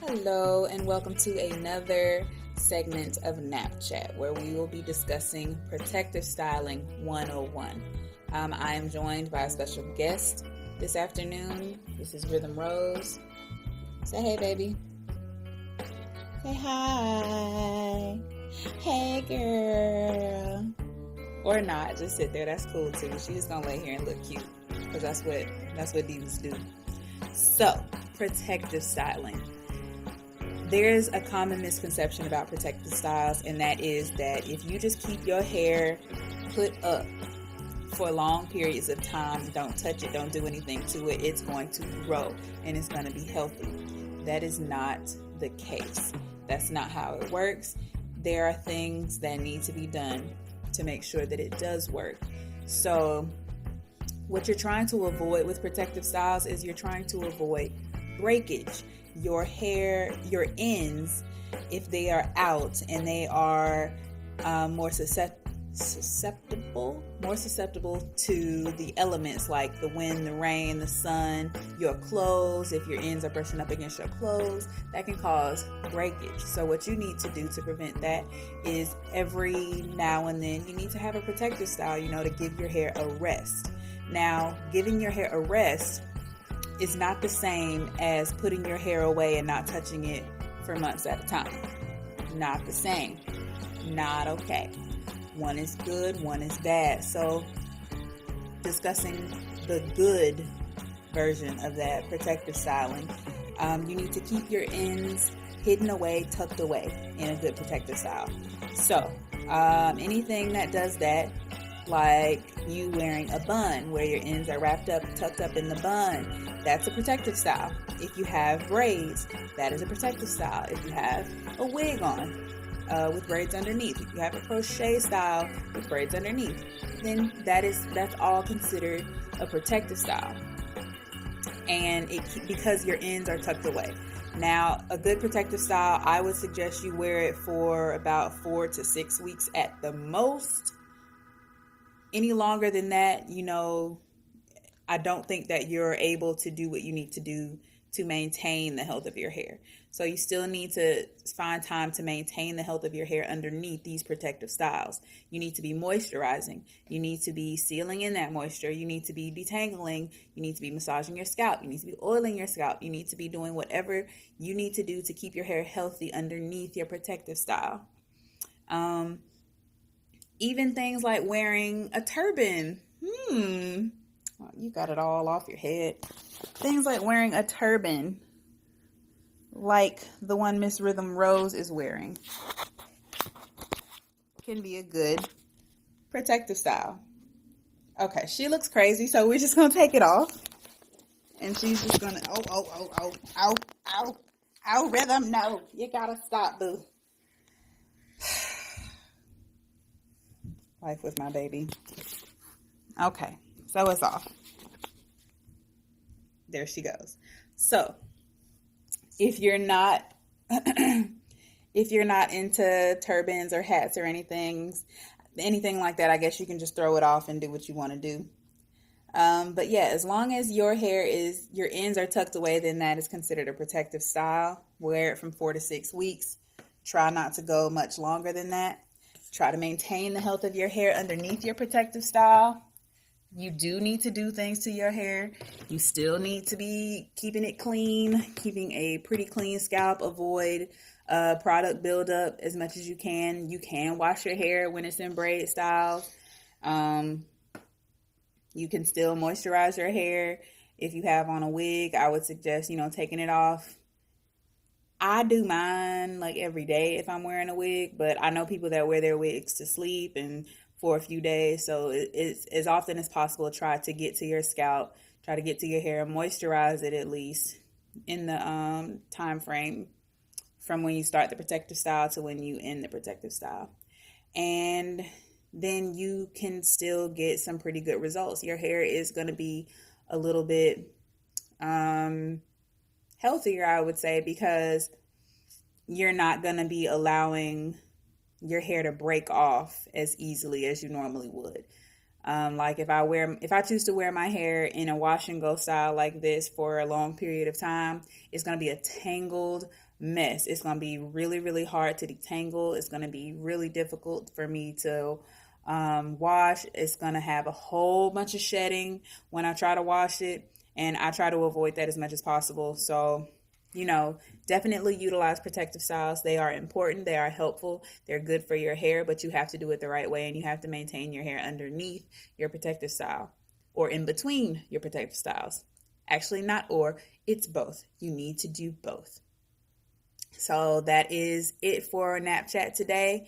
Hello, and welcome to another segment of Nap Chat where we will be discussing Protective Styling 101. I am joined by a special guest this afternoon. This is Rhythm Rose. Say hey, baby. Say hi. Hey, girl. Or not, just sit there. That's cool too. She's just gonna lay here and look cute because that's what divas do. So, protective styling. There's a common misconception about protective styles, and that is that if you just keep your hair put up for long periods of time, don't touch it, don't do anything to it, it's going to grow and it's going to be healthy. That is not the case. That's not how it works. There are things that need to be done to make sure that it does work. So what you're trying to avoid with protective styles is you're trying to avoid breakage. Your hair, your ends, if they are out and they are more susceptible to the elements like the wind, the rain, the sun, your clothes, if your ends are brushing up against your clothes, that can cause breakage. So what you need to do to prevent that is every now and then you need to have a protective style, to give your hair a rest. Now, giving your hair a rest is not the same as putting your hair away and not touching it for months at a time. Not the same. Not okay. One is good, one is bad. So, discussing the good version of that protective styling, you need to keep your ends hidden away, tucked away in a good protective style. So, anything that does that, like you wearing a bun where your ends are wrapped up, tucked up in the bun, that's a protective style. If you have braids, that is a protective style. If you have a wig on with braids underneath, if you have a crochet style with braids underneath, then that's all considered a protective style. And because your ends are tucked away. Now, a good protective style, I would suggest you wear it for about 4 to 6 weeks at the most. Any longer than that, I don't think that you're able to do what you need to do to maintain the health of your hair. So you still need to find time to maintain the health of your hair underneath these protective styles. You need to be moisturizing. You need to be sealing in that moisture. You need to be detangling. You need to be massaging your scalp. You need to be oiling your scalp. You need to be doing whatever you need to do to keep your hair healthy underneath your protective style. Even things like wearing a turban. You got it all off your head. Things like wearing a turban, like the one Miss Rhythm Rose is wearing, can be a good protective style. Okay, she looks crazy, so we're just going to take it off. And she's just going to, ow, Rhythm, no. You got to stop, boo. Life with my baby. Okay, so it's off. There she goes. So, if you're not into turbans or hats or anything like that, I guess you can just throw it off and do what you want to do. But yeah, as long as your ends are tucked away, then that is considered a protective style. Wear it from 4 to 6 weeks. Try not to go much longer than that. Try to maintain the health of your hair underneath your protective style. You do need to do things to your hair. You still need to be keeping it clean, keeping a pretty clean scalp. Avoid product buildup as much as you can. You can wash your hair when it's in braid styles. You can still moisturize your hair. If you have on a wig, I would suggest, taking it off. I do mine like every day if I'm wearing a wig, but I know people that wear their wigs to sleep and for a few days. So it's as often as possible, try to get to your scalp, try to get to your hair, moisturize it at least in the time frame from when you start the protective style to when you end the protective style. And then you can still get some pretty good results. Your hair is going to be a little bit healthier, I would say, because you're not going to be allowing your hair to break off as easily as you normally would. Like if I choose to wear my hair in a wash and go style like this for a long period of time, it's going to be a tangled mess. It's going to be really, really hard to detangle. It's going to be really difficult for me to wash. It's going to have a whole bunch of shedding when I try to wash it. And I try to avoid that as much as possible. So, definitely utilize protective styles. They are important. They are helpful. They're good for your hair, but you have to do it the right way, and you have to maintain your hair underneath your protective style or in between your protective styles. Actually, not or, it's both. You need to do both. So that is it for Nap Chat today.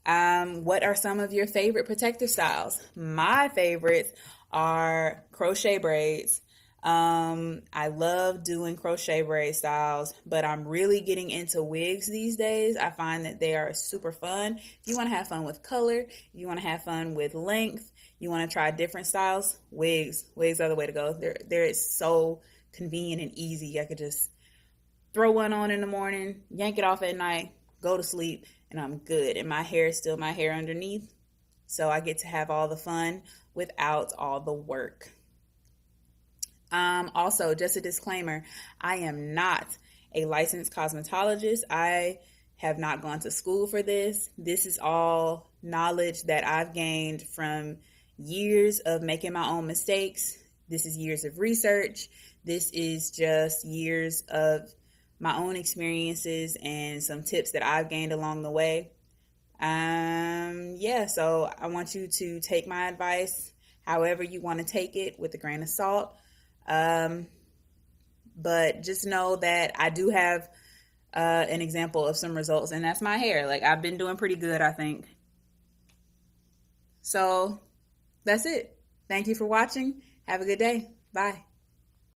What are some of your favorite protective styles? My favorites are crochet braids. I love doing crochet braid styles, but I'm really getting into wigs these days. I find that they are super fun. If you want to have fun with color, if you want to have fun with length, you want to try different styles, wigs are the way to go. They're so convenient and easy. I could just throw one on in the morning, yank it off at night, go to sleep, and I'm good. And my hair is still my hair underneath, so I get to have all the fun without all the work. Also, just a disclaimer, I am not a licensed cosmetologist. I have not gone to school for this. This is all knowledge that I've gained from years of making my own mistakes. This is years of research. This is just years of my own experiences and some tips that I've gained along the way. So I want you to take my advice however you want to take it, with a grain of salt. But just know that I do have an example of some results, and that's my hair. Like, I've been doing pretty good, I think. So that's it. Thank you for watching. Have a good day. Bye.